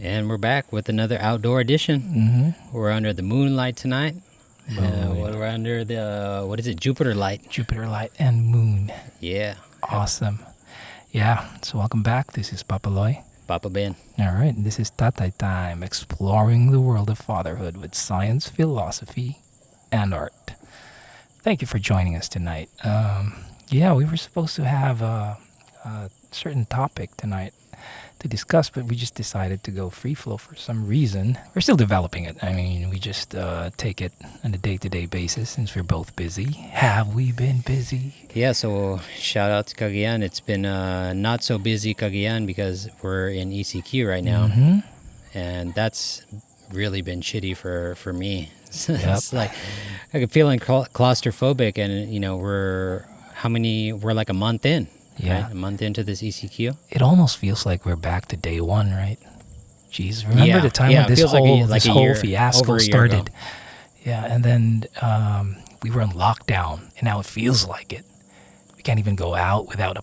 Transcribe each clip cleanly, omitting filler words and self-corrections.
And we're back with another outdoor edition. We're under the moonlight tonight. We're under the, what is it, Jupiter light. Jupiter light and moon. Yeah. Awesome. Yeah, so welcome back. This is Papa Loy. Papa Ben. All right, this is Tatay Time, exploring the world of fatherhood with science, philosophy, and art. Thank you for joining us tonight. Yeah, we were supposed to have a certain topic tonight to discuss, but we just decided to go free flow for some reason. We're still developing it. I mean, we just take it on a day-to-day basis since we're both busy. Have we been busy? Yeah, so shout out to Cagayan. It's been not so busy Cagayan because we're in ECQ right now. And that's really been shitty for me. It's like I'm feeling claustrophobic, and you know, we're like a month in. Yeah. Right? A month into this ECQ. It almost feels like we're back to day one, right? Jeez, remember the time when this whole fiasco started? Yeah, and then we were in lockdown, and now it feels like it. We can't even go out without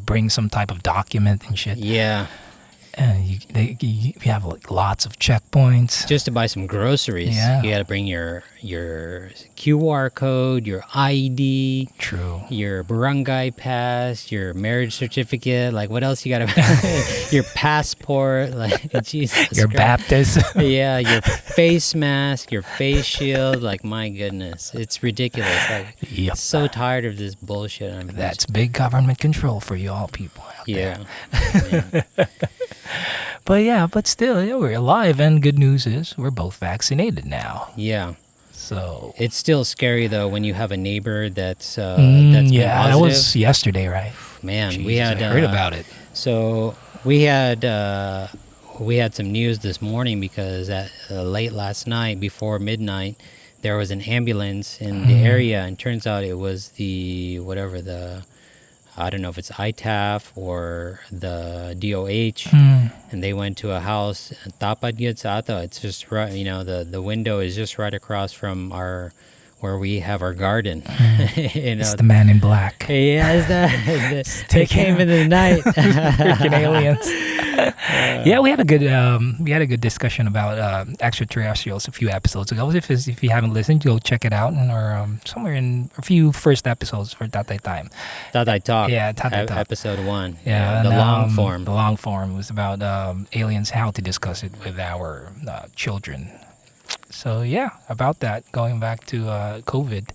bring some type of document and shit. Yeah. And you have like lots of checkpoints. Just to buy some groceries, you got to bring your QR code, your ID, true, your barangay pass, your marriage certificate. Like, what else you got to? Your passport, like Jesus. Your baptism. Yeah, your face mask, your face shield. Like, my goodness, it's ridiculous. Like, so tired of this bullshit. That's big government control for you all people out there. But still, we're alive, and good news is we're both vaccinated now. Yeah. So it's still scary though when you have a neighbor that's been positive. That was yesterday, right? Man, Jeez, we had I heard about it. So we had some news this morning because at late last night, before midnight, there was an ambulance in the area, and turns out it was I don't know if it's ITAF or the DOH, and they went to a house. Tapad yun sa ato. It's just right, the window is just right across from where we have our garden. It's the man in black. Yeah, it's that. They came in the night. Freaking aliens. Yeah, we had a good discussion about extraterrestrials a few episodes ago. If you haven't listened, go check it out, or somewhere in a few first episodes for Tatay Time. Tatay Talks. Yeah, Tatay Talks. Episode 1. Yeah, the long form. The long form was about aliens, how to discuss it with our children. So yeah, about that, going back to COVID.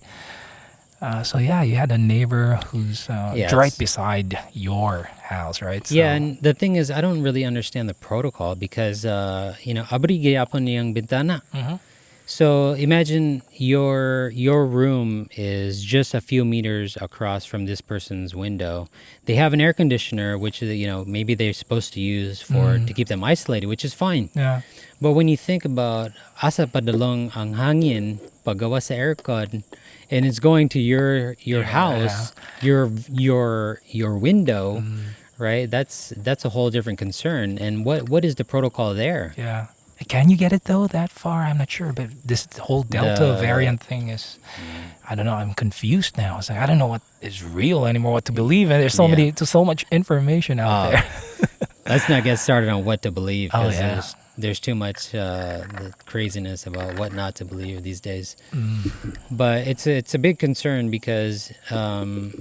You had a neighbor who's right beside your house, right? So, yeah, and the thing is, I don't really understand the protocol because, abri gyapon niyang bintana. So imagine your room is just a few meters across from this person's window. They have an air conditioner, which maybe they're supposed to use to keep them isolated, which is fine. Yeah. But when you think about asa padalong ang hangin paggawa sa aircon, and it's going to your house, your window, right? That's a whole different concern. And what is the protocol there? Yeah. Can you get it though that far? I'm not sure, but this whole Delta variant thing is, I don't know. I'm confused now. It's like I don't know what is real anymore, what to believe, and there's so much information out there. Let's not get started on what to believe because there's too much the craziness about what not to believe these days. But it's a big concern because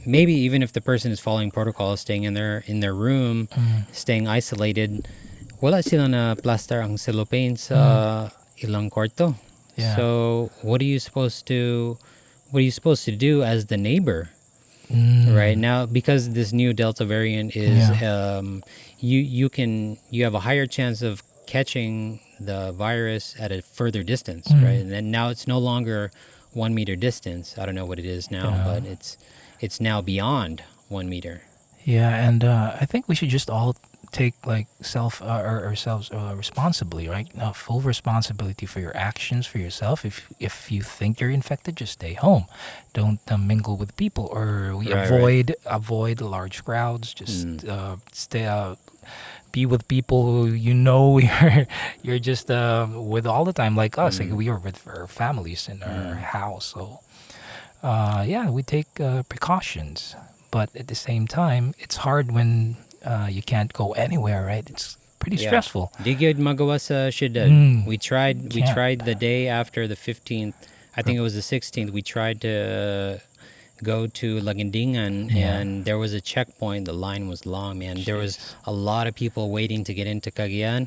maybe even if the person is following protocol, staying in their room, staying isolated. Wala sila na plaster ang cellophane sa ilang kwarto. Yeah. So what are you supposed to do as the neighbor? Right now, because this new Delta variant is you have a higher chance of catching the virus at a further distance, right? And then now it's no longer 1 meter distance. I don't know what it is now, but it's now beyond 1 meter. Yeah, and I think we should just all take like ourselves responsibly, right? Full responsibility for your actions, for yourself. If you think you're infected, just stay home. Don't mingle with people, or avoid large crowds. Just stay. Be with people who you're just with all the time, like us. Like we are with our families in our house. So we take precautions, but at the same time, it's hard when you can't go anywhere, right? It's pretty Yeah. stressful. Di gyud magawa sa syudad. We Can't. tried the day after the 15th. I think it was the 16th. We tried to go to Lagindingan, Yeah. and there was a checkpoint. The line was long, man. There was Jeez. a lot of people waiting to get into Cagayan,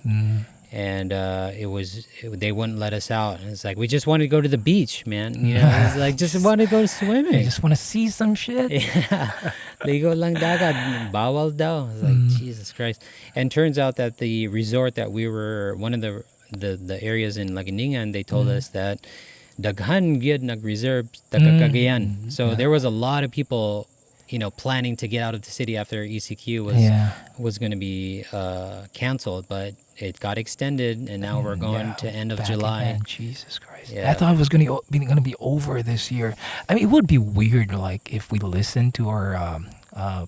and they wouldn't let us out. And it's like, we just want to go to the beach, man. You know, it's like, just want to go I swimming. just want to see some shit. Yeah. Ligo lang dagat, bawal daw. It's like, Jesus Christ. And turns out that the resort that we were, one of the areas in Lagindingan, they told us that daghan gyud nag-reserve taga Cagayan. So there was a lot of people, planning to get out of the city after ECQ was going to be canceled, but it got extended, and now we're going to end of Back July. again. Jesus Christ. Yeah. I thought it was gonna be over this year. I mean, it would be weird, like, if we listened to our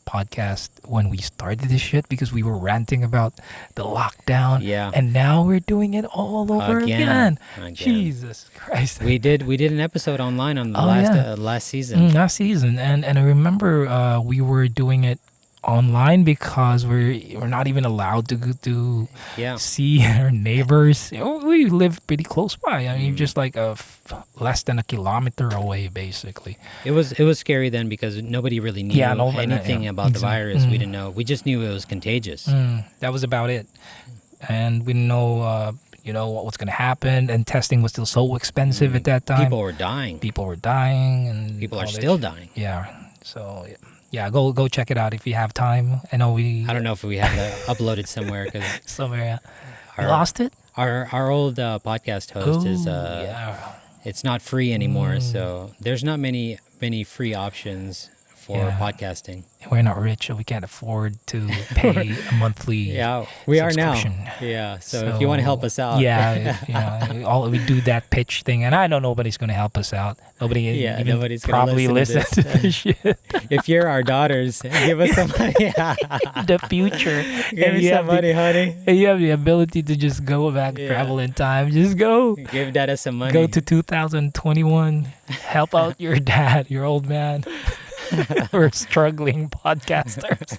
podcast when we started this shit, because we were ranting about the lockdown. Yeah. And now we're doing it all over again. Again. Jesus Christ. We did an episode online on the last season. Last season, and I remember we were doing it online because we're not even allowed to see our neighbors. We live pretty close by. I mean, just like less than a kilometer away, basically. It was scary then, because nobody really knew anything about the virus. We didn't know. We just knew it was contagious. That was about it, and we didn't know. What was going to happen, and testing was still so expensive at that time. People were dying, and people are still dying. Yeah. So yeah, go check it out if you have time. I don't know if we have that uploaded somewhere, because somewhere. You lost it. Our old podcast host is it's not free anymore, so there's not many free options for podcasting. We're not rich, so we can't afford to pay a monthly we are now. subscription. Yeah, so if you want to help us out. We do that pitch thing, and I know nobody's going to help us out. Nobody's probably listen to this shit. If you're our daughters, give us some money. The future. Give me some money, honey. And you have the ability to just go back, travel in time. Just go. Give Dada some money. Go to 2021. Help out your dad, your old man. We're struggling podcasters.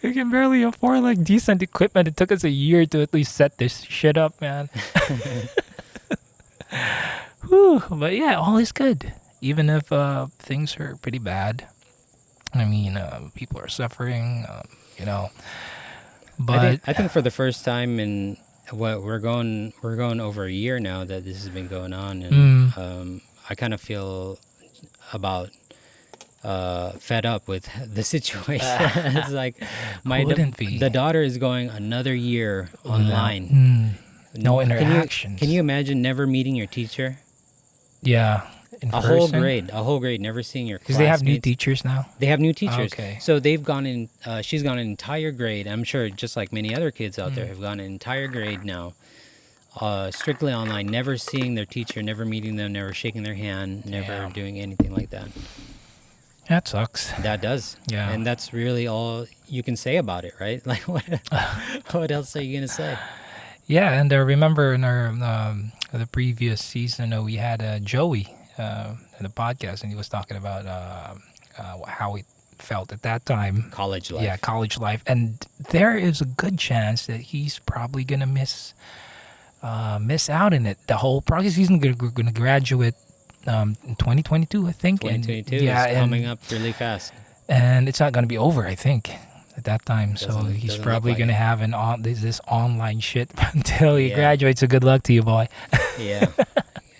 We can barely afford like decent equipment. It took us a year to at least set this shit up, man. Whew, but yeah, all is good. Even if things are pretty bad. I mean, people are suffering, But I think for the first time in we're going over a year now that this has been going on, and I kind of feel about fed up with the situation. It's like the daughter is going another year online. No interactions. Can you imagine never meeting your teacher? Yeah. A whole grade, never seeing your classmates. Because they have new teachers now? They have new teachers. Okay. So they've gone in, she's gone an entire grade. I'm sure just like many other kids out there have gone an entire grade now. Strictly online, never seeing their teacher, never meeting them, never shaking their hand, never doing anything like that. That sucks. That does. Yeah. And that's really all you can say about it, right? Like, what else are you going to say? Yeah, and I remember in our the previous season, we had Joey in the podcast, and he was talking about how he felt at that time. College life. Yeah, college life. And there is a good chance that he's probably going to miss out in it. The whole process. He's going to graduate in 2022, I think. 2022 is coming up really fast. And it's not going to be over, I think, at that time. So he's probably going to have this online shit until he graduates. So good luck to you, boy. Yeah.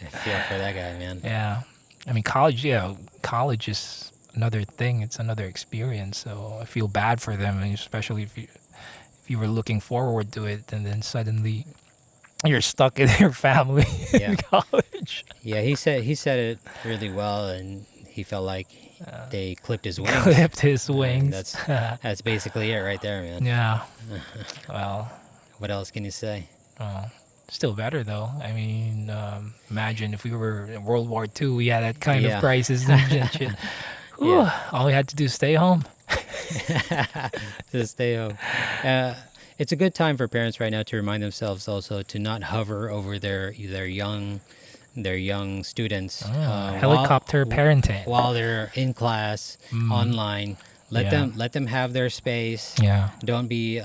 I feel for that guy, man. Yeah. I mean, college is another thing. It's another experience. So I feel bad for them, and especially if you were looking forward to it, and then suddenly you're stuck in your family in college. Yeah, he said it really well, and he felt like they clipped his wings. That's basically it right there, man. Yeah. Well, what else can you say? Still better though. I mean, imagine if we were in World War II, we had that kind of crisis and shit. All we had to do is stay home. Just stay home. It's a good time for parents right now to remind themselves also to not hover over their young students. Helicopter parenting. While they're in class, online, Let them have their space. Yeah. Don't be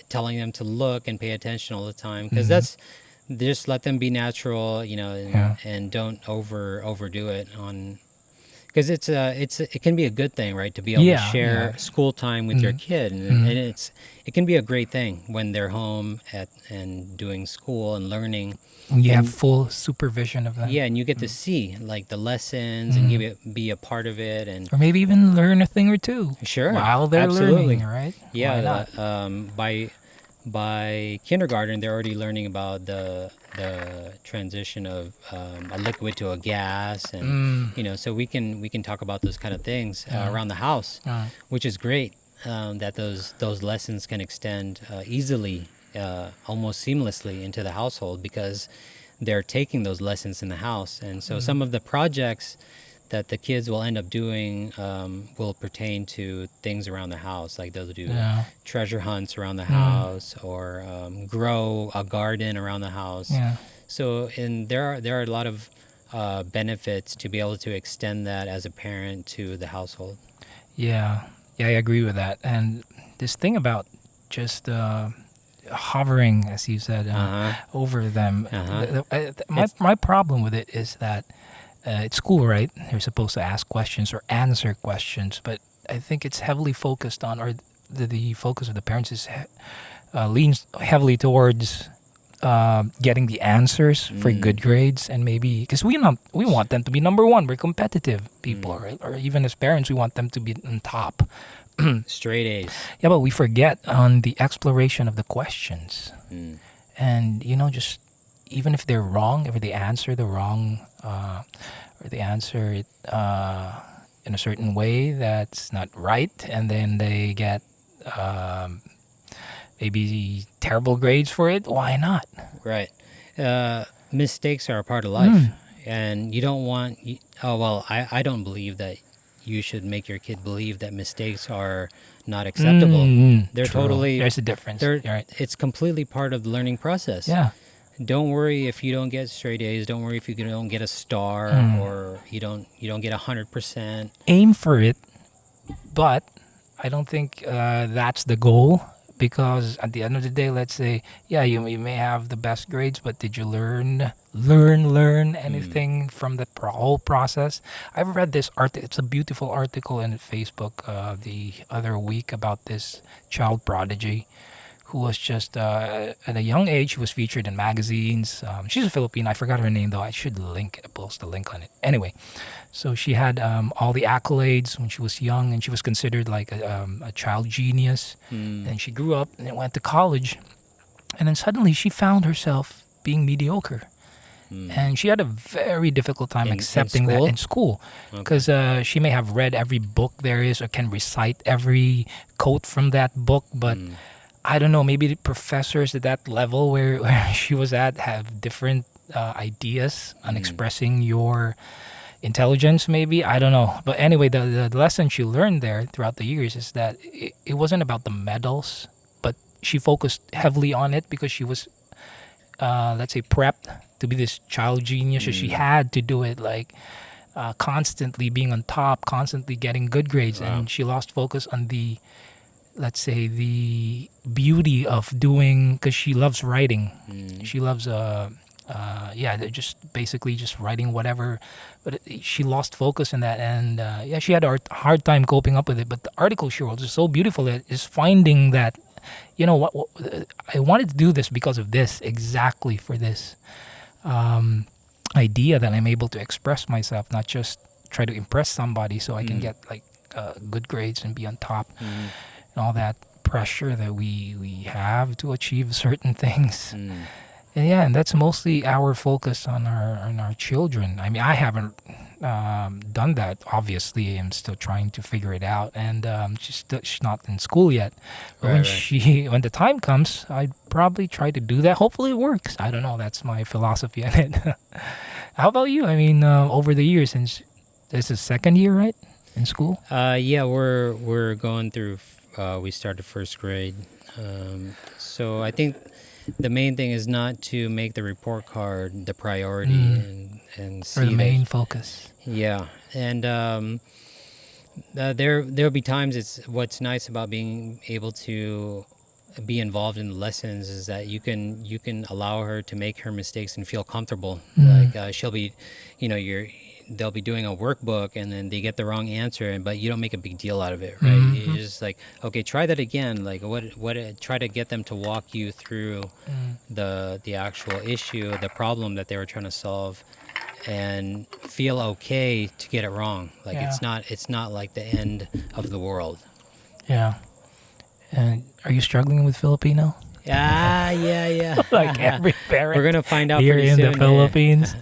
telling them to look and pay attention all the time, because Mhm. that's just let them be natural, Yeah. and don't overdo it on, because it can be a good thing, right, to be able to Yeah. Yeah. share school time with your Mm. kid, and Mm. it can be a great thing when they're home and doing school and learning, When you have and full supervision of them. yeah, and you get to Mm. see like the lessons and Mm. be a part of it, and Or maybe even learn a thing or two sure, while they're learning, absolutely, right? Why yeah. not? By kindergarten, they're already learning about the transition of a liquid to a gas, and Mm. so we can talk about those kind of things Yeah. around the house, Uh, which is great. That those lessons can extend easily, almost seamlessly into the household, because they're taking those lessons in the house, and so mm. some of the projects that the kids will end up doing will pertain to things around the house. Like they'll do Yeah. treasure hunts around the Mm. house, or grow a garden around the house. Yeah. So, and there are a lot of benefits to be able to extend that as a parent to the household. Yeah. Yeah, I agree with that. And this thing about just hovering, as you said, Uh huh. over them. Uh huh. My It's my problem with it is that it's school, right? They're supposed to ask questions or answer questions, but I think it's heavily focused on, or the focus of the parents is leans heavily towards getting the answers for good grades, and maybe because we want them to be number one. We're competitive people, right? Or even as parents, we want them to be on top. straight A's. Yeah, but we forget on the exploration of the questions, Mm. and just even if they're wrong, if they answer the wrong, or they answer it in a certain way that's not right, and then they get um, maybe terrible grades for it. Why not? Right. Mistakes are a part of life, Mm. and you don't want. Oh well, I don't believe that you should make your kid believe that mistakes are not acceptable. They're True. totally. There's a difference. They're. You're right. It's completely part of the learning process. Yeah. Don't worry if you don't get straight A's. Don't worry if you don't get a star, Mm. or you don't get 100%. Aim for it, but I don't think that's the goal, because at the end of the day, let's say, yeah, you may have the best grades, but did you learn Mm. anything from the whole process? I've read this it's a beautiful article in Facebook the other week about this child prodigy who was just at a young age. She was featured in magazines. She's a Filipino. I forgot her name though. I should post a link on it. Anyway, so she had all the accolades when she was young, and she was considered like a child genius. Mm. And she grew up and went to college, and then suddenly she found herself being mediocre. Mm. And she had a very difficult time In accepting that in school. school, Okay. because she may have read every book there is or can recite every quote from that book, but Mm. I don't know, maybe the professors at that level where she was at have different ideas on Mm. expressing your intelligence, maybe. I don't know. But anyway, the lesson she learned there throughout the years is that it wasn't about the medals, but she focused heavily on it because she was, let's say, prepped to be this child genius. So she Mm. had to do it like constantly being on top, constantly getting good grades. Wow. And she lost focus on the, let's say, the beauty of doing, because she loves writing. Mm. She loves yeah, they're just basically just writing whatever, but she lost focus in that, and yeah, she had a hard time coping up with it. But the article she wrote is so beautiful, that is finding that, what I wanted to do this because of this, exactly for this um, idea that I'm able to express myself, not just try to impress somebody so I can Mm. get like good grades and be on top, Mm. and all that pressure that we have to achieve certain things. Mm. And yeah, and that's mostly our focus on our children. I mean, I haven't done that. Obviously, I'm still trying to figure it out, and she's not in school yet. But Right. Right. when the time comes, I'd probably try to do that. Hopefully, it works. I don't know. That's my philosophy on it. How about you? I mean, over the years, since this is second year, right, in school. Yeah, we're going through. We started first grade, so I think the main thing is not to make the report card the priority, Mm. and Or the see that. main focus. Yeah, and There'll be times. It's what's nice about being able to be involved in the lessons is that you can allow her to make her mistakes and feel comfortable. Mm. Like she'll be, they'll be doing a workbook and then they get the wrong answer, but you don't make a big deal out of it, right? Mm-hmm. You just like, okay, try that again. Like try to get them to walk you through Mm. the actual issue, the problem that they were trying to solve, and feel okay to get it wrong. Like Yeah. it's not like the end of the world. Yeah. And are you struggling with Filipino? Yeah. Like every parent We're gonna find out here pretty in soon. the Philippines.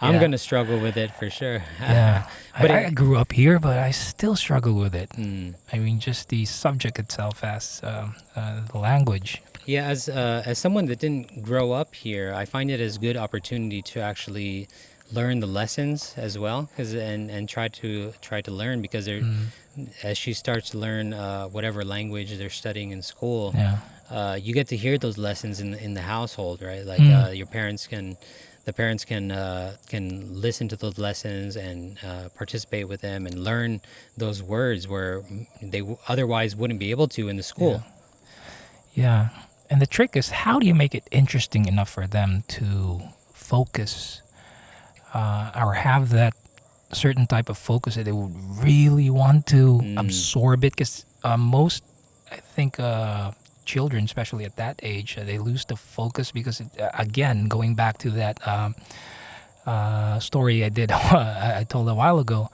I'm Yeah. gonna struggle with it for sure. Yeah. But I grew up here, but I still struggle with it. Mm. I mean, just the subject itself as the language. Yeah, as someone that didn't grow up here, I find it as good opportunity to actually learn the lessons as well, and try to learn because they're Mm. as she starts to learn whatever language they're studying in school, Yeah. you get to hear those lessons in the household, right? Like Mm. the parents can listen to those lessons and participate with them and learn those words where they otherwise wouldn't be able to in the school. Yeah. And the trick is, how do you make it interesting enough for them to focus or have that certain type of focus that they would really want to absorb it? Because most, I think, children, especially at that age, they lose the focus because, again, going back to that story I did, I told a while ago,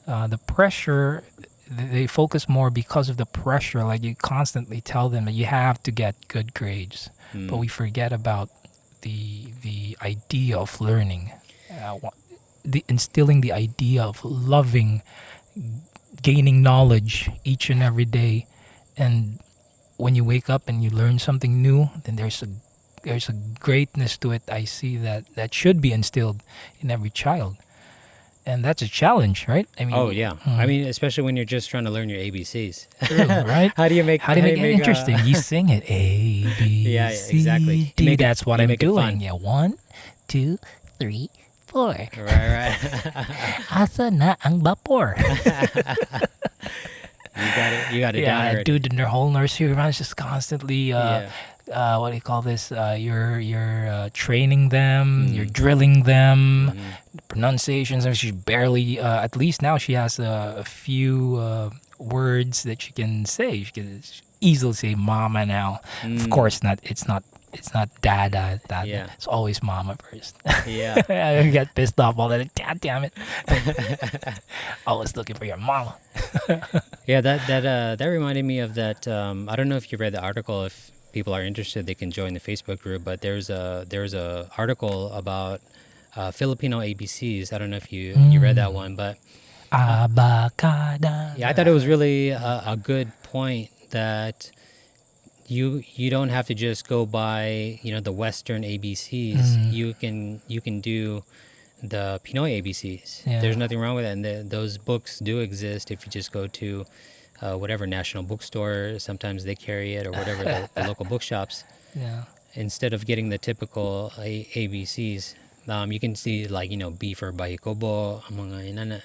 the pressure, they focus more because of the pressure. Like you constantly tell them that you have to get good grades, but we forget about the idea of learning, the instilling the idea of loving, gaining knowledge each and every day, and when you wake up and you learn something new, then there's a greatness to it. I see that should be instilled in every child. And that's a challenge, right? I mean, Oh yeah, I mean, especially when you're just trying to learn your ABCs. true, right? How do you make How do you make it interesting? You sing it A B Yeah, C exactly. You D. make it- That's what you I'm make it fun. doing. Yeah, 1, 2, 3, 4. Right. Asa na ang vapor? You got it down Yeah, already. dude, in their whole nursery rhyme is just constantly. Yeah. What do you call this? You're training them. You're drilling them. Pronunciations. I mean, she barely. At least now she has a few words that she can say. She can easily say "mama" now. Of course, not. It's not. It's not dada. Dada. Yeah. It's always mama first. Yeah. I get pissed off all that. God damn it! Always looking for your mama. Yeah, that reminded me of that. I don't know if you read the article. If people are interested, they can join the Facebook group. But there's a article about Filipino ABCs. I don't know if you read that one, but Abacada. yeah, I thought it was really a good point that you don't have to just go by the Western ABCs. You can do the Pnoy ABCs. Yeah. There's nothing wrong with that, and those books do exist if you just go to whatever national bookstore. Sometimes they carry it, or whatever the local bookshops. Yeah. Instead of getting the typical ABCs, you can see like B for Bahikobo, mga inana.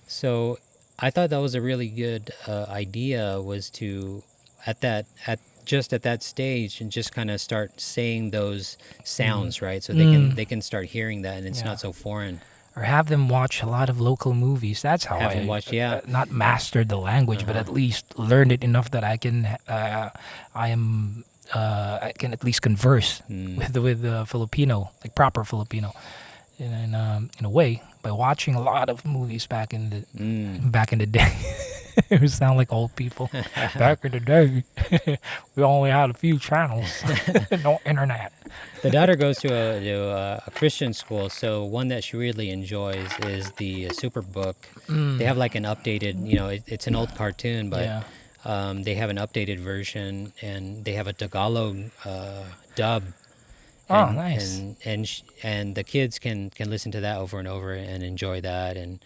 So I thought that was a really good idea, was to at that stage and just kind of start saying those sounds, right? So they can start hearing that, and it's Yeah. not so foreign. Or have them watch a lot of local movies. That's how Have I them watch, yeah. not mastered the language, but at least learned it enough that I can I can at least converse with Filipino, like proper Filipino, in a way, by watching a lot of movies back in the day. We sound like old people. Back in the day, we only had a few channels, no internet. The daughter goes to a Christian school, so one that she really enjoys is the Super Book. They have like an updated, it's an old cartoon, but Yeah. they have an updated version, and they have a Tagalog dub. Oh, And- nice. And the kids can listen to that over and over and enjoy that, and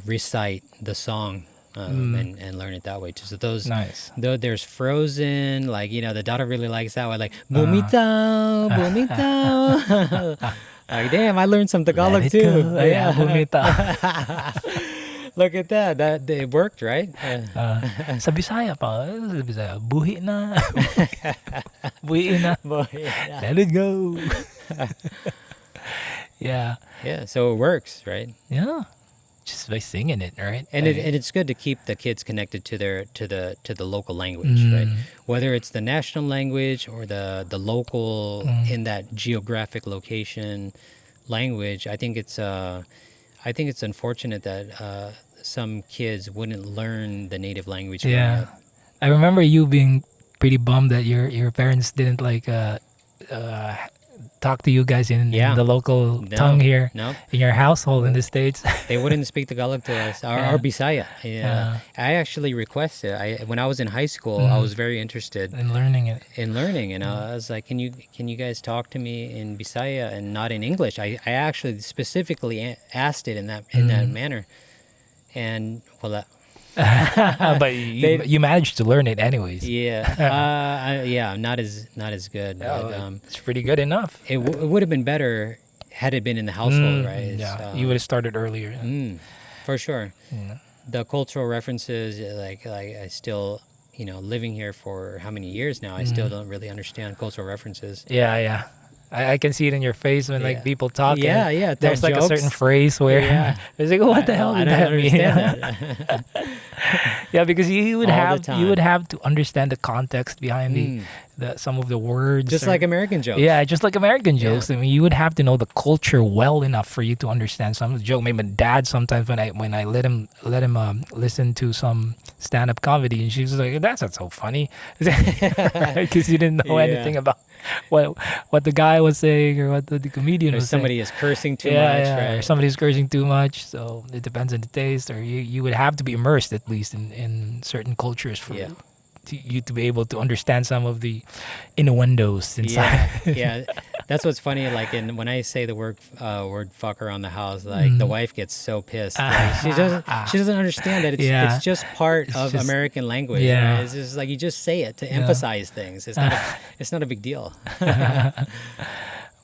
recite the song, and learn it that way too. So those, Nice. though there's Frozen, like the daughter really likes that one, like Bumitaw, Bumitaw. Like damn, I learned some Tagalog Let it too. go. Yeah, bumita. Look at that. That it worked, right? Sa Bisaya pa. Sa Bisaya, buhi na. Buhi na. Boy, yeah. Let it go. Yeah. Yeah, so it works, right? Yeah. Just by singing it, right? And it's good to keep the kids connected to the local language, right? Whether it's the national language or the local in that geographic location language. I think it's unfortunate that some kids wouldn't learn the native language growing Yeah. up. I remember you being pretty bummed that your parents didn't like talk to you guys in the local No, tongue here no. in your household in the States. They wouldn't speak Tagalog to us or Bisaya. Yeah. I actually requested. When I was in high school, I was very interested And learning it. in learning, and I was like, "Can you guys talk to me in Bisaya and not in English?" I actually specifically asked it in that manner, and well, But you managed to learn it anyways. yeah, not as good. But, It's pretty good enough. it would have been better had it been in the household, right? Yeah, you would have started earlier. For sure. Yeah. The cultural references, like I still, living here for how many years now, I still don't really understand cultural references. Yeah. I can see it in your face when like Yeah. people talk. and Yeah, tell There's like a certain jokes. phrase where Yeah. it's like, what the hell I did don't that mean? understand that. Yeah, because you would All the have time. to understand the context behind the some of the words. Just or- like American jokes. Yeah, just like American Yeah. jokes. I mean, you would have to know the culture well enough for you to understand some of the joke. Maybe my dad sometimes when I let him listen to some stand up comedy, and she was like, "That's not so funny," because you didn't know Yeah. anything about what the guy was saying or what the comedian Or was saying. somebody is cursing too Yeah, much, yeah, or right? somebody's cursing too much. So it depends on the taste, or you would have to be immersed at least in certain cultures for Yeah. you to be able to understand some of the innuendos inside. Yeah. That's what's funny. Like when I say the word "fuck" around the house, like the wife gets so pissed. Like, she doesn't understand that Yeah. it's just part of just- American language. yeah. Right? It's just like you just say it to emphasize things. It's not a big deal.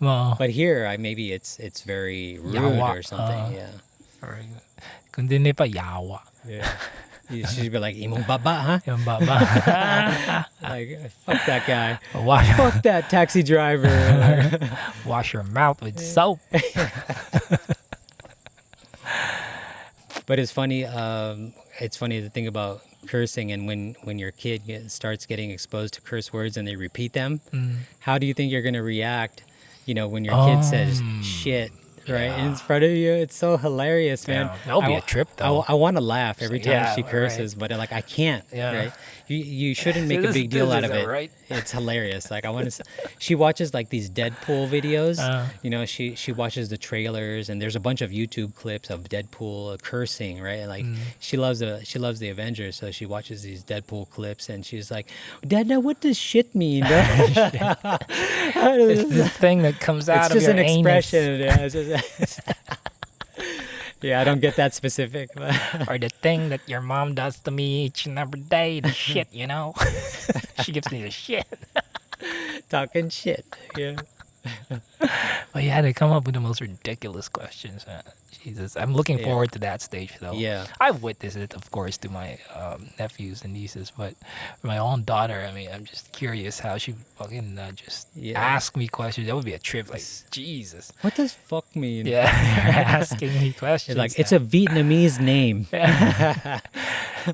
Well, But here, maybe it's very rude Yawa, or something. Yeah. kundi pa yawa. Yeah. She'd be like, "Imong baba, huh?" Yung baba. Like, fuck that guy. wash, Fuck that taxi driver. wash your mouth with soap. But it's funny. It's funny to think about cursing, and when your kid starts getting exposed to curse words and they repeat them, how do you think you're gonna react? When your kid says shit right in front of you, it's so hilarious, man. Yeah, that'll be a trip, though. I want to laugh every time Yeah, she right. curses, but I can't. Yeah. Right? You shouldn't make a This- big deal this out of isn't it. right. It's hilarious. Like I want to. She watches like these Deadpool videos. She watches the trailers, and there's a bunch of YouTube clips of Deadpool cursing, right? And like she loves the Avengers, so she watches these Deadpool clips, and she's like, "Dad, now what does shit mean?" It's this thing that comes out It's of just your an anus. expression. Yeah, yeah, I don't get that specific. But Or the thing that your mom does to me each and every day, the shit, she gives me the shit. talking shit. Yeah. But yeah, they come up with the most ridiculous questions. Jesus, I'm looking Yeah. forward to that stage though. Yeah. I've witnessed it, of course, to my nephews and nieces, but for my own daughter, I mean, I'm just curious how she fucking just Yeah. ask me questions. That would be a trip. Like, Jesus. What does fuck mean? Yeah, you're asking me questions. It's like it's a Vietnamese name.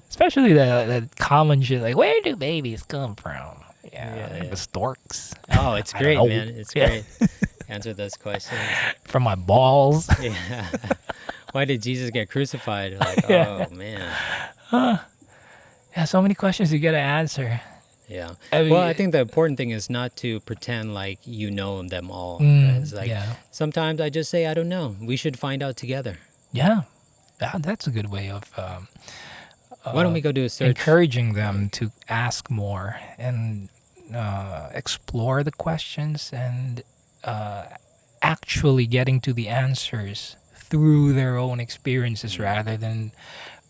Especially the common shit, like, where do babies come from? Yeah. The storks. Oh, it's I don't great, know. man. It's Yeah. great. Answer those questions. From my balls. Yeah. Why did Jesus get crucified? Like, Yeah. oh man. Yeah, so many questions you gotta answer. Yeah. I mean- Well, I think the important thing is not to pretend like you know them all. Mm, right? It's like yeah. sometimes I just say I don't know. We should find out together. Yeah, that's a good way of Why don't we go do a search? encouraging them to ask more and explore the questions and actually getting to the answers through their own experiences rather than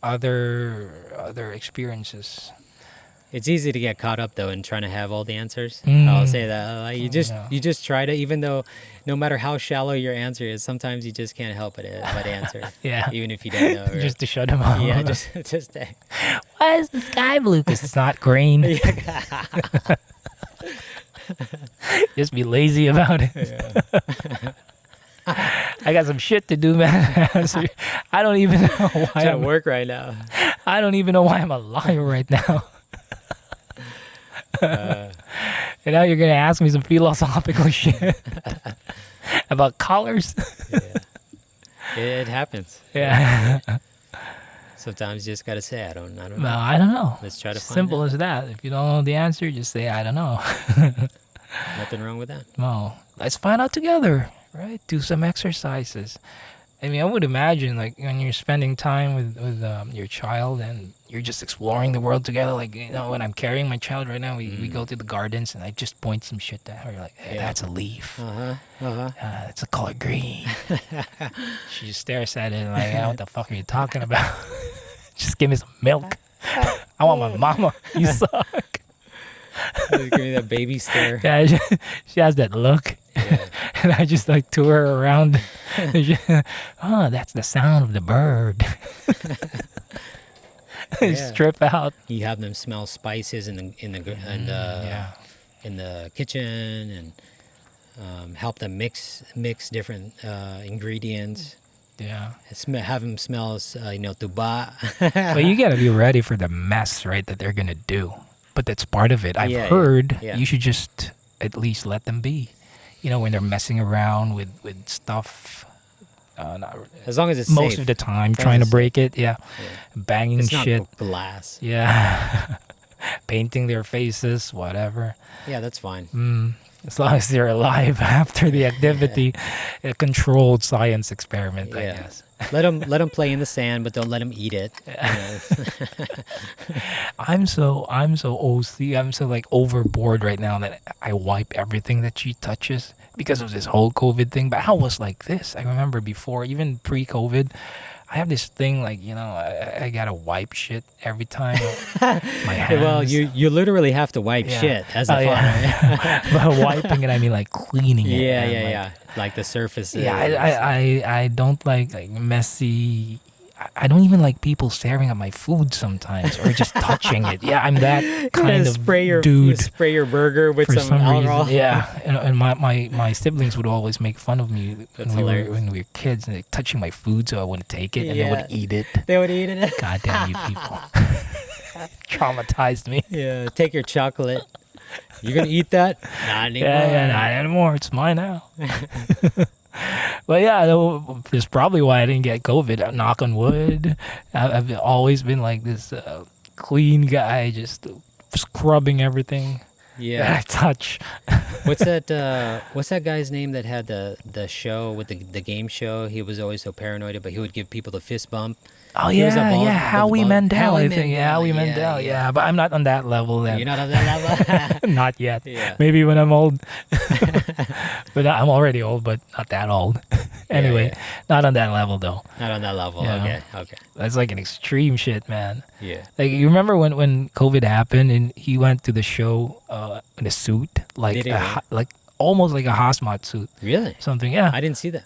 other experiences. It's easy to get caught up though in trying to have all the answers. Mm. I'll say that Yeah. you just try to, even though no matter how shallow your answer is, sometimes you just can't help but answer. Yeah. Even if you don't know. Just to shut him up. yeah, just Why is the sky blue? Because it's not green. Just be lazy about it. Yeah. I got some shit to do, man. I don't even know why Trying to I'm. work right now. I don't even know why I'm alive right now. And now you're gonna ask me some philosophical shit about colors. Yeah. It happens. Yeah. Sometimes you just gotta say, I don't No, know. I don't know. Let's try to find Simple out. as that. If you don't know the answer, just say I don't know. Nothing wrong with that. No, let's find out together, right? Do some exercises. I mean, I would imagine like when you're spending time with your child and you're just exploring the world together. Like when I'm carrying my child right now, we go to the gardens and I just point some shit at her. Like, hey, that's a leaf. It's a color green. She just stares at it and like, what the fuck are you talking about? Just give me some milk. I want my mama. You suck. Give me that baby stare. Yeah, she has that look. Yeah. And I just like tour her around. Oh, that's the sound of the bird. Strip out. You have them smell spices in the kitchen and help them mix different ingredients. Yeah. Have them smell tuba. But you gotta be ready for the mess, right? That they're gonna do. But that's part of it. I've heard you should just at least let them be. When they're messing around with stuff. As long as it's most safe. of the time, trying to break it. Yeah. Banging it's shit. Not glass. Yeah. Painting their faces, whatever. Yeah, that's fine. As long as they're alive after the activity, a controlled science experiment, I guess. Let them play in the sand, but don't let them eat it. I'm so OC. I'm so like overboard right now that I wipe everything that she touches because of this whole COVID thing. But I was like this. I remember before, even pre-COVID, I have this thing like I gotta wipe shit every time. My hands. Well, you literally have to wipe shit as a father. Yeah. But wiping it, I mean like cleaning it. Yeah. Like the surfaces. Yeah, I don't like messy. I don't even like people staring at my food sometimes or just touching it. Yeah, I'm that kind of dude. Spray your burger with some alcohol. Reason. Yeah, and my siblings would always make fun of me when we were kids and touching my food, so I wouldn't take it and they would eat it. They would eat it. Goddamn you people! Traumatized me. Yeah, take your chocolate. You gonna eat that? Not anymore. Yeah, not anymore. It's mine now. But yeah, that's probably why I didn't get COVID. Knock on wood. I've always been like this clean guy, just scrubbing everything that I touch. What's that guy's name that had the show with the game show? He was always so paranoid, but he would give people the fist bump. Oh Howie Mandel. I think Howie Mandel. Yeah, but I'm not on that level. You're not on that level. Not yet. Yeah. Maybe when I'm old. But I'm already old, but not that old. Anyway, not on that level though. Not on that level. Yeah. Okay. That's like an extreme shit, man. Yeah. Like you remember when COVID happened and he went to the show in a suit, like almost like a hazmat suit. Really? Something. Yeah. I didn't see that.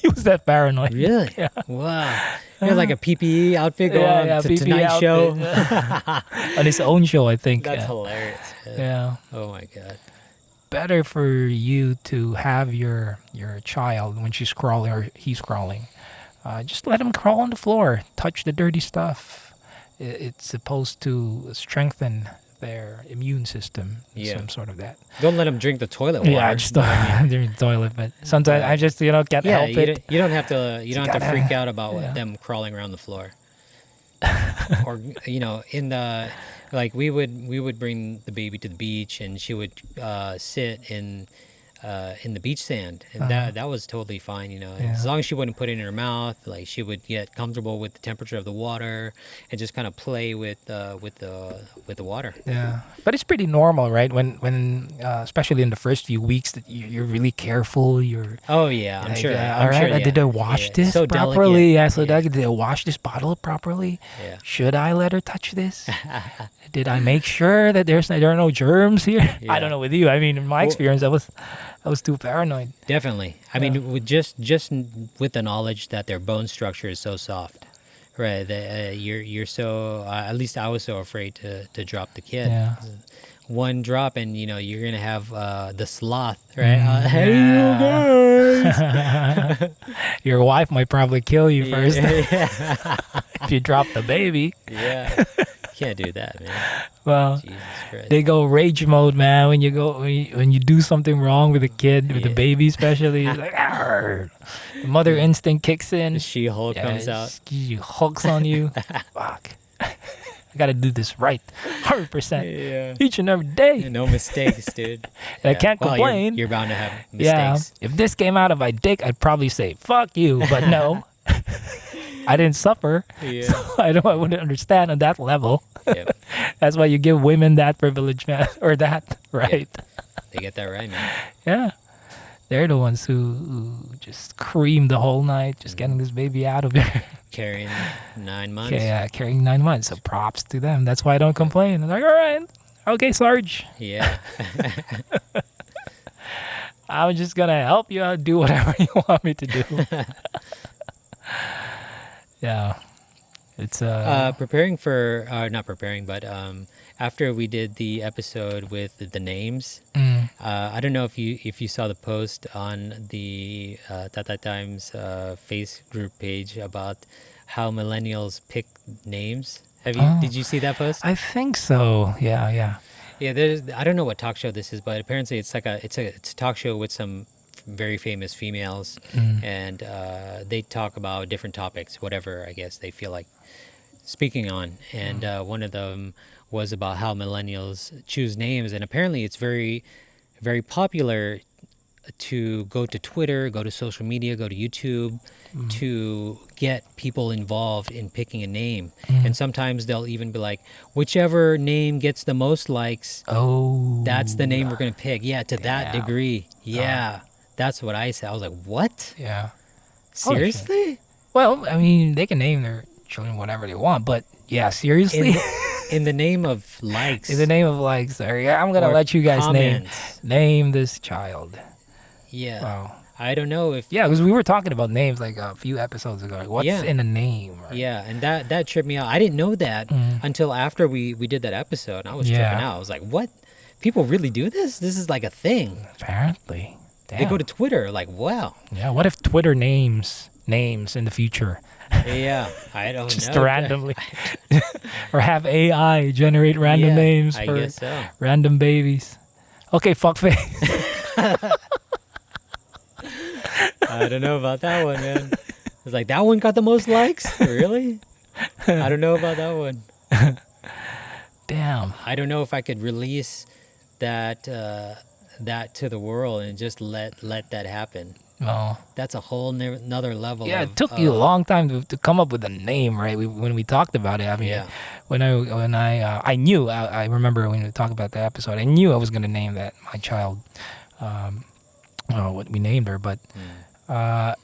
He was that paranoid. Really? Yeah. Wow. You had like a PPE outfit going on to PPE Tonight outfit. Show. On his own show, I think. That's hilarious. Yeah. Oh my god. Better for you to have your child when she's crawling or he's crawling. Just let him crawl on the floor. Touch the dirty stuff. It's supposed to strengthen their immune system. Yeah. Some sort of that. Don't let them drink the toilet water. Yeah, just drink the toilet. But sometimes I just can't help it. You don't have to freak out about them crawling around the floor. Or in the we would bring the baby to the beach and she would sit in in the beach sand, and that was totally fine, you know. Yeah. As long as she wouldn't put it in her mouth, like she would get comfortable with the temperature of the water and just kind of play with the water. Yeah, but it's pretty normal, right? When especially in the first few weeks, that you're really careful. You're Oh yeah, I'm like, sure. all I'm right, sure. Yeah. did I wash Yeah, this so properly? delicate. Yeah, so Yeah. delicate. Did I wash this bottle properly? Yeah. Should I let her touch this? Did I make sure that there are no germs here? I Yeah. don't know with you. I mean, in my Well- experience, I was too paranoid. Definitely. I mean, with with the knowledge that their bone structure is so soft, right? You're so at least I was so afraid to drop the kid. Yeah. One drop and you're gonna have the sloth, right? Hey, Yeah. you guys. Your wife might probably kill you first Yeah. if you drop the baby. Yeah. Can't do that, man. Well, Jesus Christ. they go rage mode, man. When you do something wrong with a kid, with a Yeah. baby especially, it's like, "Arr." The mother instinct kicks in. The She-Hulk comes out. She hooks on you. Fuck. I gotta do this right, 100%, Yeah. each and every day. No mistakes, dude. And I can't Well, complain. You're bound to have Yeah. mistakes. If this came out of my dick, I'd probably say "fuck you," but no, I didn't suffer. Yeah. I wouldn't understand on that level. Yeah. That's why you give women that privilege, man, or that right. They get that right, man. Yeah. They're the ones who just cream the whole night, just getting this baby out of here. Carrying 9 months. Yeah, carrying 9 months. So props to them. That's why I don't complain. I'm like, all right, okay, Sarge. Yeah. I'm just gonna help you out, do whatever you want me to do. Yeah. It's Preparing for, not preparing, but after we did the episode with the names, I don't know if you saw the post on the Tatay Times face group page about how millennials pick names. Did you see that post? I think so. Yeah, yeah. Yeah, I don't know what talk show this is, but apparently it's a talk show with some very famous females, and they talk about different topics, whatever I guess they feel like speaking on. And one of them was about how millennials choose names, and apparently it's very, very popular to go to Twitter, go to social media, go to YouTube to get people involved in picking a name. And sometimes they'll even be like, whichever name gets the most likes, Oh. that's the name we're going to pick. Yeah, to that Yeah. degree. Yeah. That's what I said. I was like, what? Yeah. Seriously? Well, I mean, they can name their children whatever they want, but yeah, seriously. In the name of likes. In the name of like, sorry, I'm gonna or let you guys comments. name this child. Yeah. Wow. I don't know if. Yeah, because we were talking about names like a few episodes ago. Like, what's Yeah. in a name? Right? Yeah, and that tripped me out. I didn't know that until after we did that episode. And I was Yeah. tripping out. I was like, what? People really do this? This is like a thing. Apparently. Damn. They go to Twitter. Like, wow. Yeah. What if Twitter names in the future? Yeah, I don't Just know. randomly, or have AI generate random Yeah, names I for guess so. random babies. Okay, fuckface. I don't know about that one, man. It's like, that one got the most likes? Really? I don't know about that one. Damn. I don't know if I could release that that to the world and just let that happen. Well, That's a whole another level. yeah, of, it took you a long time to come up with a name, right? When we talked about it, I mean, Yeah. when I knew, I remember when we talked about the episode, I knew I was gonna name that my child, what we named her, but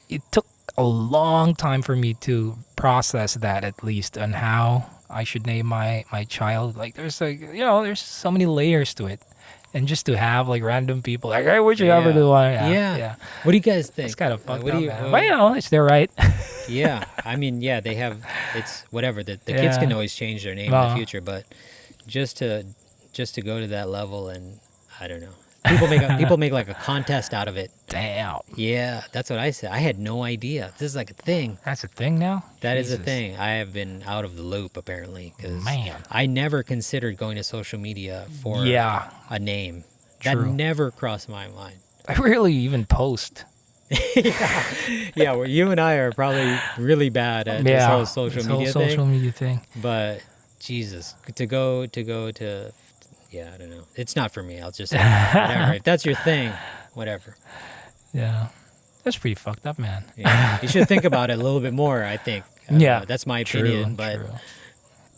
it took a long time for me to process that, at least, on how I should name my child. Like, there's there's so many layers to it. And just to have like random people like, hey, whichever do I? Yeah. What do you guys think? It's kind of fucked what up, do you, man. But it's their right. Yeah, I mean, yeah, they have. It's whatever. The kids Yeah. can always change their name in Well. the future, but just to go to that level, and I don't know. People make like a contest out of it. Damn. Yeah, that's what I said. I had no idea. This is like a thing. That's a thing now? That is a Jesus. thing. I have been out of the loop apparently because Man. I never considered going to social media for Yeah. a name. That True. never crossed my mind. I rarely even post. Yeah, well, you and I are probably really bad at this whole social this whole media social thing. media thing. But Jesus, to go to, yeah, I don't know. It's not for me. I'll just say whatever. If that's your thing, whatever. Yeah. That's pretty fucked up, man. Yeah, you should think about it a little bit more. I think. Yeah. That's my True. opinion. But True.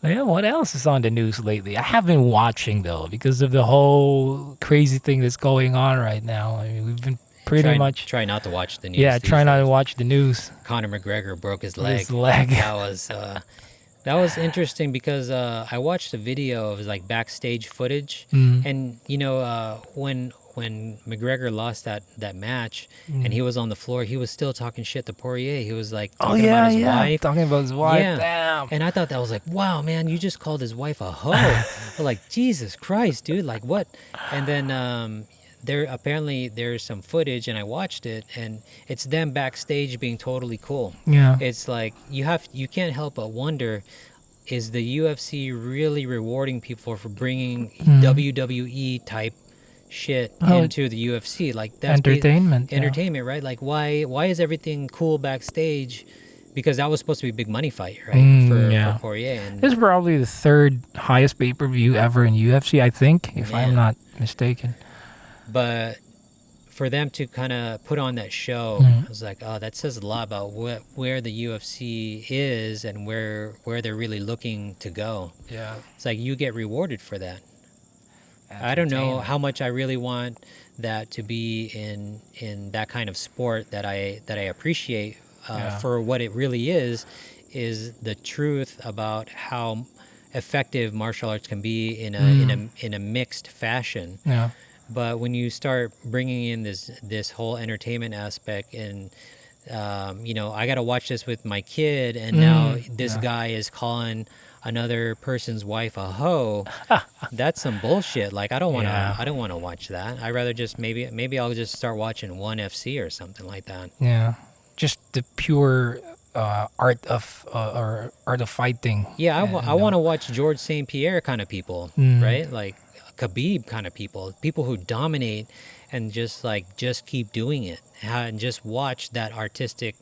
Yeah, what else is on the news lately? I have been watching though because of the whole crazy thing that's going on right now. I mean, we've been pretty much try not to watch the news. yeah, these try not to days. watch the news. Conor McGregor broke his With leg. his leg. That was interesting because I watched a video of like backstage footage, Mm. and when McGregor lost that match and he was on the floor, he was still talking shit to Poirier. He was like Oh talking yeah, about his yeah. wife. Talking about his wife. Yeah. Damn. And I thought that was like, wow, man, you just called his wife a hoe. Like, Jesus Christ, dude, like what? And then there's some footage, and I watched it, and it's them backstage being totally cool. Yeah. It's like you can't help but wonder, is the UFC really rewarding people for bringing WWE type shit into the UFC? Like that's entertainment. entertainment, right? Like why is everything cool backstage? Because that was supposed to be a big money fight, right? For Poirier. And this is probably the third highest pay-per-view ever in UFC, I think, if I'm not mistaken. But for them to kind of put on that show, I was like, oh, that says a lot about where the UFC is and where they're really looking to go. Yeah. It's like you get rewarded for that. I don't know how much I really want that to be in that kind of sport that I appreciate for what it really is the truth about how effective martial arts can be in a mixed fashion. Yeah. But when you start bringing in this whole entertainment aspect, and I got to watch this with my kid, and now this guy is calling another person's wife a hoe. That's some bullshit. Like I don't want to watch that. I rather just maybe I'll just start watching ONE FC or something like that. Yeah. Just the pure art of fighting. Yeah, I want to watch George St. Pierre kind of people, right? Like Khabib kind of people who dominate and just keep doing it, and just watch that artistic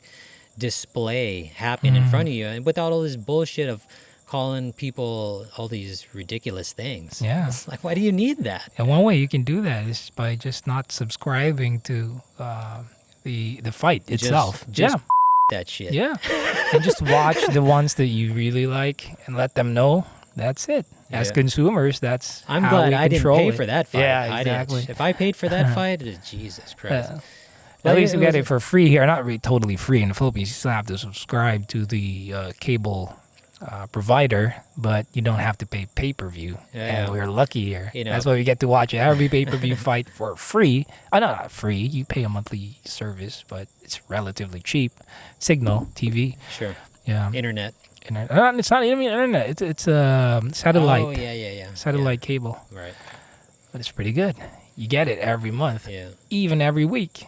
display happen in front of you, and without all this bullshit of calling people all these ridiculous things. Yeah. It's like, why do you need that? And one way you can do that is by just not subscribing to the fight itself. Just that shit. Yeah. And just watch the ones that you really like and let them know. That's it. As consumers, that's I'm how glad we I didn't control pay it. for that fight. Yeah, exactly. If I paid for that fight, Jesus Christ. At least we get it for free here. Not really totally free in the Philippines. You still have to subscribe to the cable provider, but you don't have to pay pay-per-view. And we're lucky here. That's why we get to watch every pay-per-view fight for free. Not free. You pay a monthly service, but it's relatively cheap. Signal TV. Sure. Yeah. Internet. It's not even internet. It's satellite. Oh yeah. Satellite cable. Right. But it's pretty good. You get it every month. Yeah. Even every week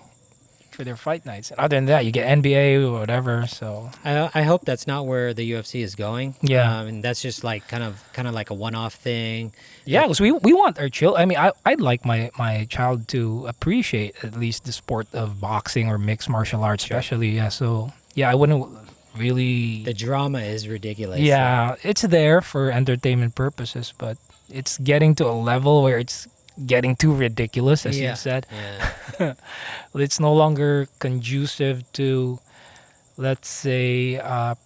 for their fight nights. And other than that, you get NBA or whatever. So I hope that's not where the UFC is going. Yeah. And that's just like kind of like a one-off thing. Yeah, because we want our child. I mean, I'd like my child to appreciate at least the sport of boxing or mixed martial arts, especially. Yeah. So yeah, I wouldn't really. The drama is ridiculous. Yeah, it's there for entertainment purposes, but it's getting to a level where it's getting too ridiculous, as you said. Yeah. It's no longer conducive to, let's say,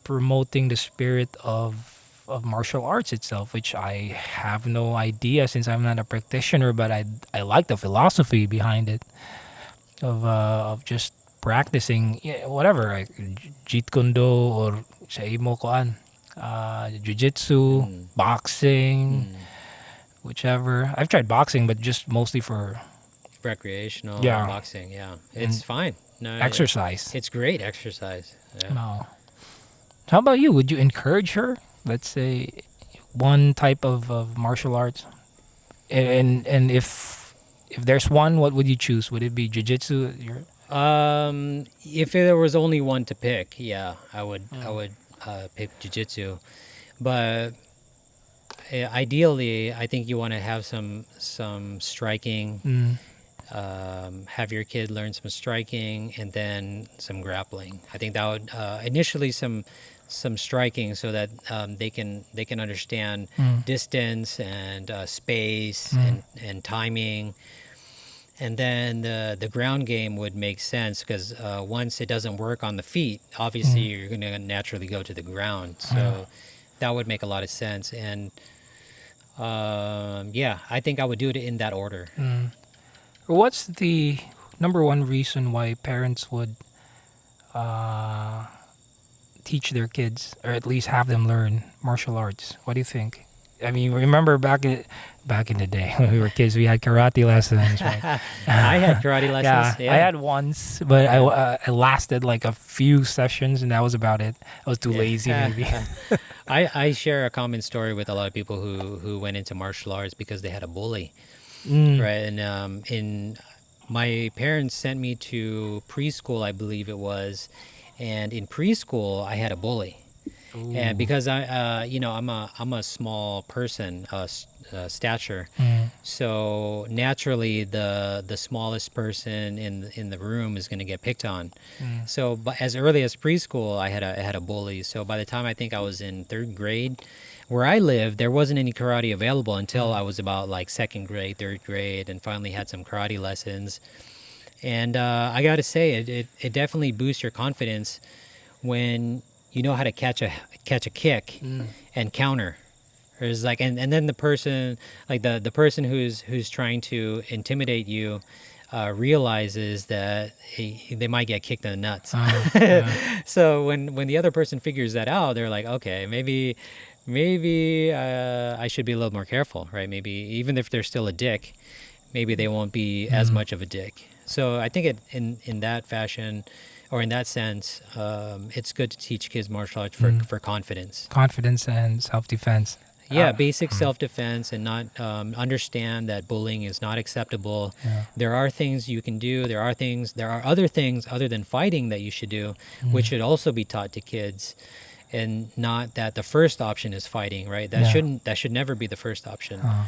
promoting the spirit of martial arts itself, which I have no idea since I'm not a practitioner, but I like the philosophy behind it of just practicing whatever, like Jeet Kune Do or sa imo koan, Jiu-Jitsu, boxing, whichever. I've tried boxing, but just mostly for recreational boxing. Yeah, it's fine. No, exercise. It's great exercise. Yeah. No. How about you? Would you encourage her? Let's say one type of martial arts, and if there's one, what would you choose? Would it be Jiu-Jitsu? If there was only one to pick, I would pick Jiu-Jitsu, but ideally, I think you want to have some striking. Have your kid learn some striking and then some grappling. I think that would initially some striking so that they can understand distance and space and timing. and then the ground game would make sense because once it doesn't work on the feet, obviously you're going to naturally go to the ground. So that would make a lot of sense. And yeah, I think I would do it in that order. What's the number one reason why parents would uh, teach their kids, or at least have them learn martial arts? What do you think? I mean, remember back in the day when we were kids, we had karate lessons, right? I had karate Yeah, lessons. I had once, but I lasted like a few sessions, and that was about it. I was too lazy, maybe. I share a common story with a lot of people who went into martial arts because they had a bully, Mm. right? And in my parents sent me to preschool, I believe it was, and in preschool I had a bully. And Ooh. because I'm a small person, stature, Mm. so naturally the smallest person in the room is going to get picked on. Mm. So, but as early as preschool, I had a bully. So by the time I think I was in third grade, where I lived, there wasn't any karate available until I was about like second grade, third grade, and finally had some karate lessons. And I got to say, it definitely boosts your confidence when you know how to catch a kick Mm. and counter. There's like and then the person like the person who's trying to intimidate you realizes that they might get kicked in the nuts. Yeah. So when the other person figures that out, they're like, okay, maybe I should be a little more careful, right? Maybe even if they're still a dick, maybe they won't be as Mm. much of a dick. So I think in that fashion, or in that sense, it's good to teach kids martial arts Mm. for confidence. Confidence and self-defense. Yeah, basic self-defense, and not understand that bullying is not acceptable. Yeah. There are things you can do. There are other things other than fighting that you should do, which Mm. should also be taught to kids, and not that the first option is fighting. Right? Yeah. That should never be the first option. Uh,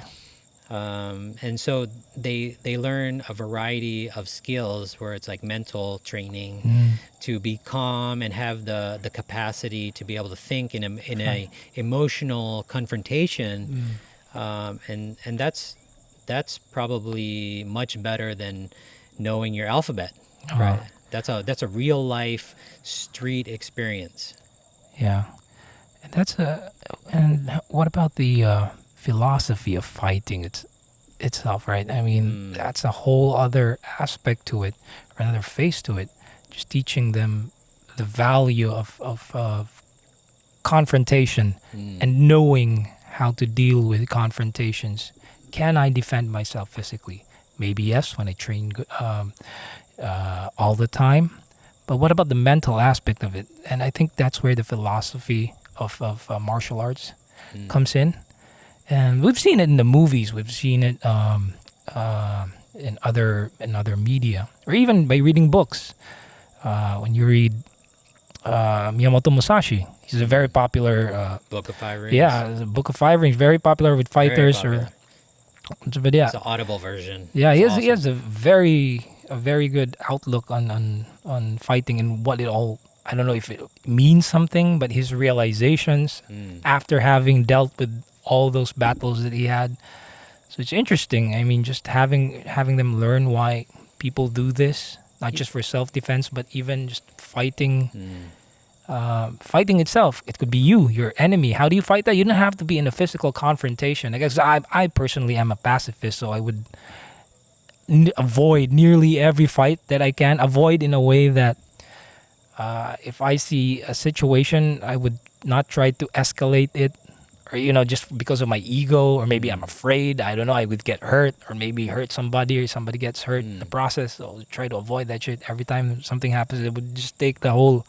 And so they learn a variety of skills where it's like mental training mm. to be calm and have the capacity to be able to think in Right. a emotional confrontation, Mm. and that's probably much better than knowing your alphabet, Uh, right? That's a real life street experience. yeah. And that's a. And what about the philosophy of fighting itself, right? I mean, Mm, that's a whole other aspect to it, or another face to it. Just teaching them the value of confrontation mm, and knowing how to deal with confrontations. Can I defend myself physically? Maybe yes, when I train all the time. But what about the mental aspect of it? And I think that's where the philosophy of martial arts mm, comes in. And we've seen it in the movies. We've seen it in other media, or even by reading books. When you read Miyamoto Musashi, he's a very popular. Book of Five Rings. Yeah, the Book of Five Rings, very popular with Very fighters. popular. But yeah, It's the audible version. yeah, It's he has awesome. a very good outlook on fighting and what it all. I don't know if it means something, but his realizations Mm. after having dealt with all those battles that he had. So it's interesting. I mean, just having them learn why people do this, not Y- just for self defense, but even just fighting. Mm. Fighting itself, it could be you, your enemy. How do you fight that? You don't have to be in a physical confrontation. I guess I personally am a pacifist, so I would avoid nearly every fight that I can. Avoid in a way that if I see a situation, I would not try to escalate it, or just because of my ego, or maybe I'm Mm. afraid. I don't know. I would get hurt, or maybe hurt somebody, or somebody gets hurt in the Mm. process. So I'll try to avoid that shit. Every time something happens, it would just take the whole.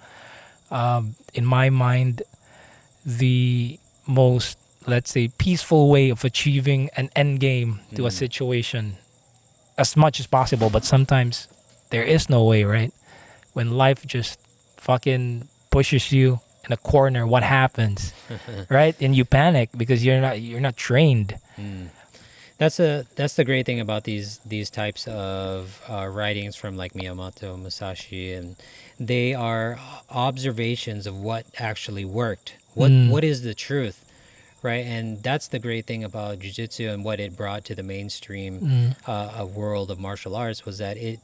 In my mind, the most, let's say, peaceful way of achieving an end game to a Mm. situation as much as possible. But sometimes there is no way, right? When life just fucking pushes you in a corner, what happens, right? And you panic because you're not trained. Mm. That's the great thing about these types of writings from like Miyamoto Musashi, and they are observations of what actually worked. What Mm, what is the truth, right? And that's the great thing about jiu-jitsu and what it brought to the mainstream Mm. a world of martial arts was that it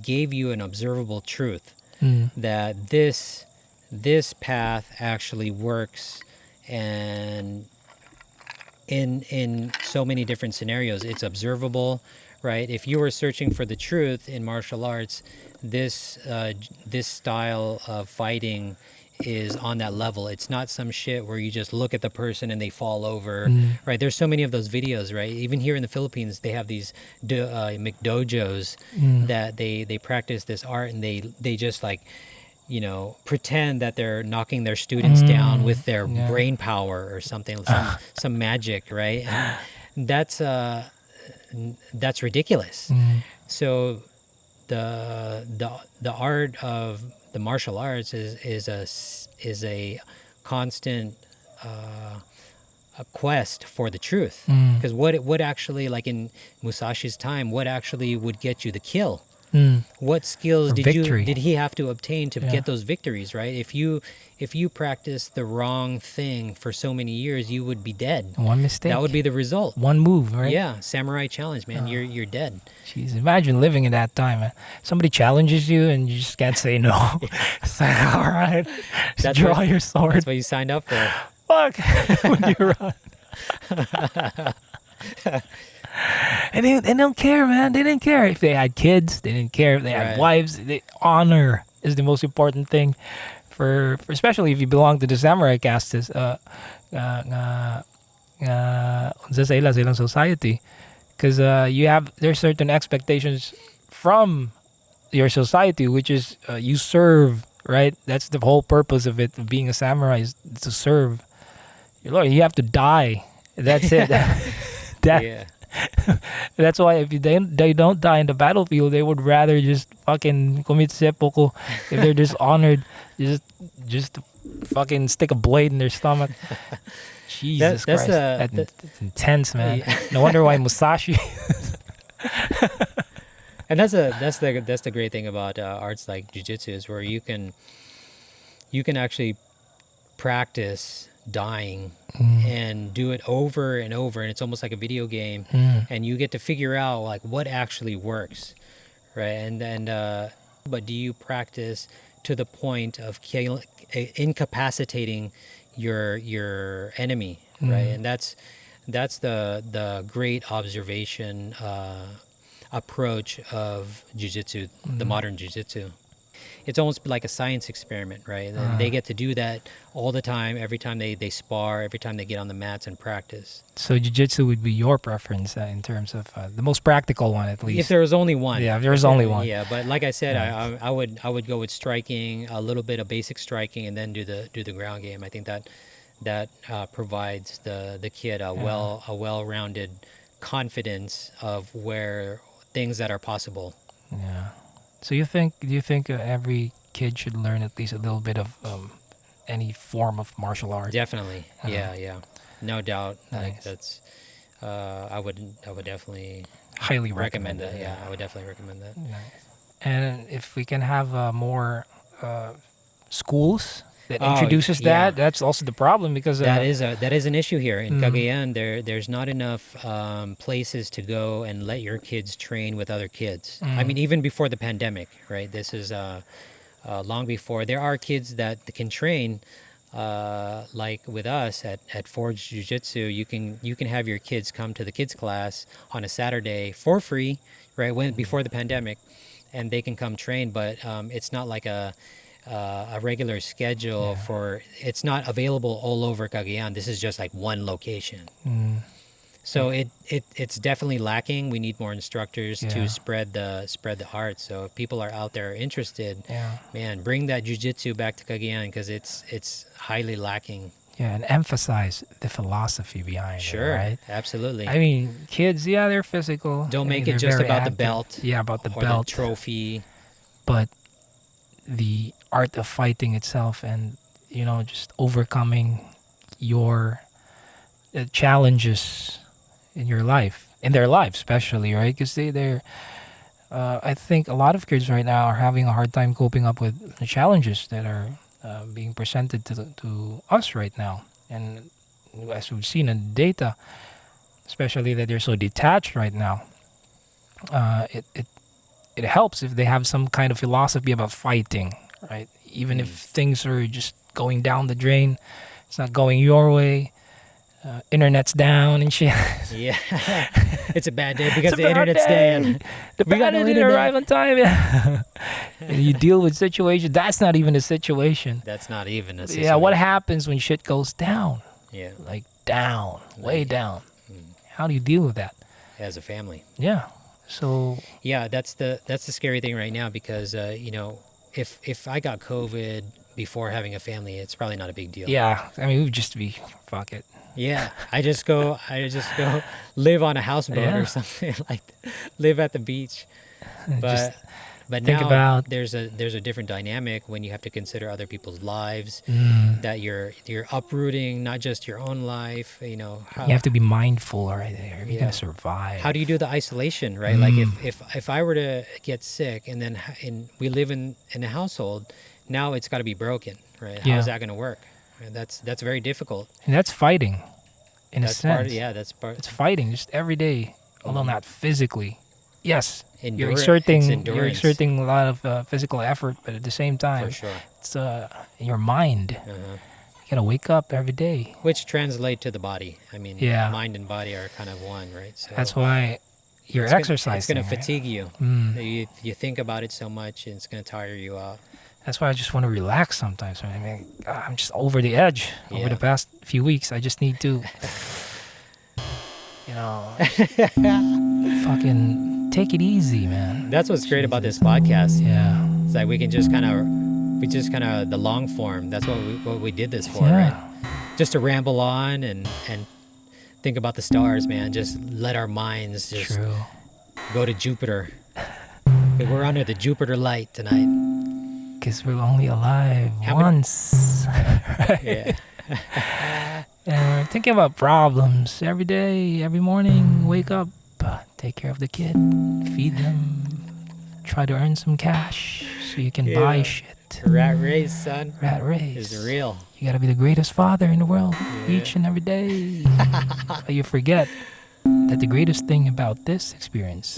gave you an observable truth Mm. that this path actually works, and in so many different scenarios it's observable, right? If you were searching for the truth in martial arts, this style of fighting is on that level. It's not some shit where you just look at the person and they fall over, Mm. right? There's so many of those videos, right? Even here in the Philippines, they have these McDojos Mm. that they practice this art, and they just like, pretend that they're knocking their students down Mm. with their Yeah. brain power or something, some magic, right? And that's ridiculous. Mm. So the art of the martial arts is a constant a quest for the truth. Mm. Because what actually, like in Musashi's time, what actually would get you the kill? Mm. What skills Or victory. did he have to obtain to Yeah. get those victories, right? If you practice the wrong thing for so many years, you would be dead. One mistake. That would be the result. one move, right? Yeah, samurai challenge, man. You're dead. Jeez, imagine living in that time, man. Somebody challenges you and you just can't say no. It's like, all right, just That's draw what- your sword. That's what you signed up for. Fuck. When you run. And they don't care, man. They didn't care if they had kids. They didn't care if they had Right. wives. Honor is the most important thing, for especially if you belong to the samurai castes. Unsa sa ilang society, because there's certain expectations from your society, which is you serve, right? That's the whole purpose of it, of being a samurai, is to serve your lord. You have to die. That's it. That Yeah. That's why if they don't die in the battlefield, they would rather just fucking commit seppuku. If they're dishonored, just fucking stick a blade in their stomach. Jesus that's Christ, that's intense, man. Yeah. No wonder why Musashi. And that's the great thing about arts like jiu-jitsu, is where you can actually practice dying and do it over and over, and it's almost like a video game. And you get to figure out like what actually works, right? And but do you practice to the point of incapacitating your enemy, right? And that's the great observation approach of jiu-jitsu, the modern jiu-jitsu. It's almost like a science experiment, right? And they get to do that all the time, every time they spar, every time they get on the mats and practice. So jiu-jitsu would be your preference in terms of the most practical one, at least. If there was only one. Yeah, if there was only one. Yeah, but like I said, Yeah. I would go with striking, a little bit of basic striking, and then do the ground game. I think that provides the kid a well-rounded confidence of where things that are possible. Yeah. So do you think every kid should learn at least a little bit of any form of martial art? Definitely. Yeah. No doubt. Like Nice. that's I would definitely Highly recommend recommend that. it. Yeah, I would definitely recommend that. Nice. And if we can have more schools that Oh, introduces yeah. that's also the problem, because That is an issue here in Mm. Cagayan. There's not enough places to go and let your kids train with other kids. I mean, even before the pandemic, right? This is long before. There are kids that can train, like with us at Forge Jiu-Jitsu. You can have your kids come to the kids class on a Saturday for free, right? Before the pandemic, and they can come train. But it's not like a regular schedule for. It's not available all over Cagayan. This is just like one location. So it's definitely lacking. We need more instructors Yeah. to spread the art. So if people are out there interested, Yeah. man, bring that jiu-jitsu back to Cagayan, because it's highly lacking. Yeah, and emphasize the philosophy behind Sure, it, right? absolutely. I mean, kids, yeah, they're physical. Don't make they're it just very about the active. belt. Yeah, about the or belt. the trophy. But the art of fighting itself, and just overcoming your challenges in your life, in their life especially, right? Because they're I think a lot of kids right now are having a hard time coping up with the challenges that are being presented to us right now. And as we've seen in data, especially that they're so detached right now, it helps if they have some kind of philosophy about fighting, right? Even if things are just going down the drain, it's not going your way. Internet's down and shit. Yeah. It's a bad day because It's a the bad internet's day. down. The We got package no didn't internet. arrive on time. Yeah. And you deal with situation. That's not even a situation. That's not even a situation. Yeah, what happens when shit goes down? Yeah, Like down, way Like- down. How do you deal with that? as a family. Yeah. So Yeah, that's the scary thing right now because you know, if I got COVID before having a family, it's probably not a big deal. yeah, I mean, we would just be fuck it. Yeah, I just go live on a houseboat Yeah. or something like that. Live at the beach. Just But think now about- there's a different dynamic when you have to consider other people's lives, that you're uprooting not just your own life, you know, You have to be mindful, right? Are you Yeah. gonna survive? how do you do the isolation, right? Like if I were to get sick and then we live in a household, now it's got to be broken, right? Yeah. How's that going to work? Right? That's very difficult. And that's fighting, in That's a sense. part. Yeah, that's part. It's fighting just every day, although not physically. Yes, you're It's exerting endurance, a lot of physical effort, but at the same time, for sure. it's your mind. Uh-huh. You gotta wake up every day. Which translate to the body. I mean, Yeah. mind and body are kind of one, right? So That's why you're it's gonna- exercising. It's going to right? fatigue you. Mm. You think about it so much, and it's going to tire you out. That's why I just want to relax sometimes. I mean, I'm just over the edge over Yeah. the past few weeks. I just need to, you know, fucking take it easy, man. That's what's great about this podcast. Yeah. It's like we just kind of the long form. That's what we did this for, Yeah. right? Just to ramble on and think about the stars, man. Just let our minds just True. go to Jupiter. We're under the Jupiter light tonight. Because we're only alive How many- once. Yeah. And we're thinking about problems every day, every morning. Wake up, take care of the kid, feed them, try to earn some cash so you can buy Yeah. shit. Rat race, son, Rat race. is real. You gotta be the greatest father in the world Yeah. each and every day. But you forget that the greatest thing about this experience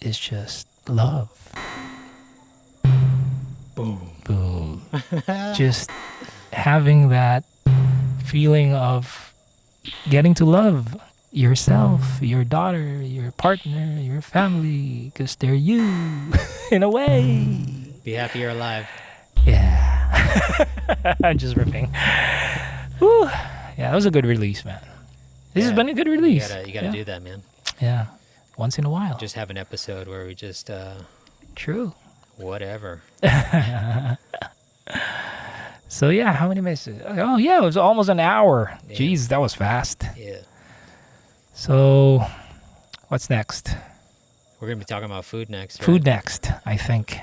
is just love. Boom. Boom. Just having that feeling of getting to love yourself, your daughter, your partner, your family, because they're you in a way. Be happy you're alive. Yeah. I'm just ripping. Whew. Yeah, that was a good release, man. This has Yeah. been a good release. You gotta yeah. do that, man. Yeah. Once in a while. Just have an episode where we just True. whatever. So yeah, how many minutes? Oh yeah, it was almost an hour. Yeah. Jeez, that was fast. Yeah. So, what's next? We're gonna be talking about food next. Right? Food next, I think.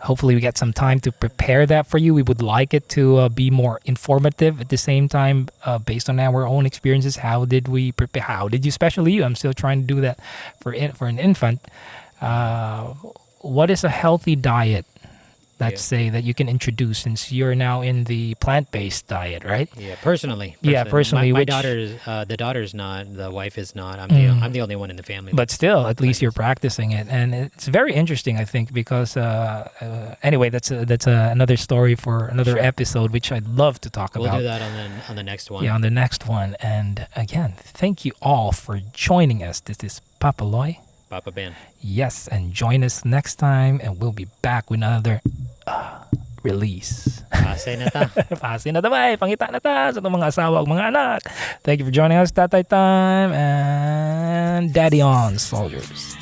Hopefully, we get some time to prepare that for you. We would like it to be more informative at the same time, based on our own experiences. How did we prepare? How did you, especially you? I'm still trying to do that for an infant. What is a healthy diet? Let's say that you can introduce, since you're now in the plant-based diet, right? Yeah, personally. Yeah, personally, My which- daughter's, the daughter's not, the wife is not. I'm the only one in the family. But still, at least you're practicing it, and it's very interesting, I think, because anyway, that's another story for another Sure. episode, which I'd love to talk we'll about. do that on the next one. Yeah, on the next one. And again, thank you all for joining us. This is Papa Loy. Papa Ben. Yes, and join us next time, and we'll be back with another release. Pasay na ta. Pasi na damay, pangita na ta sa itong mga asawa at mga anak. Thank you for joining us, Tatay Time, and Daddy On, soldiers.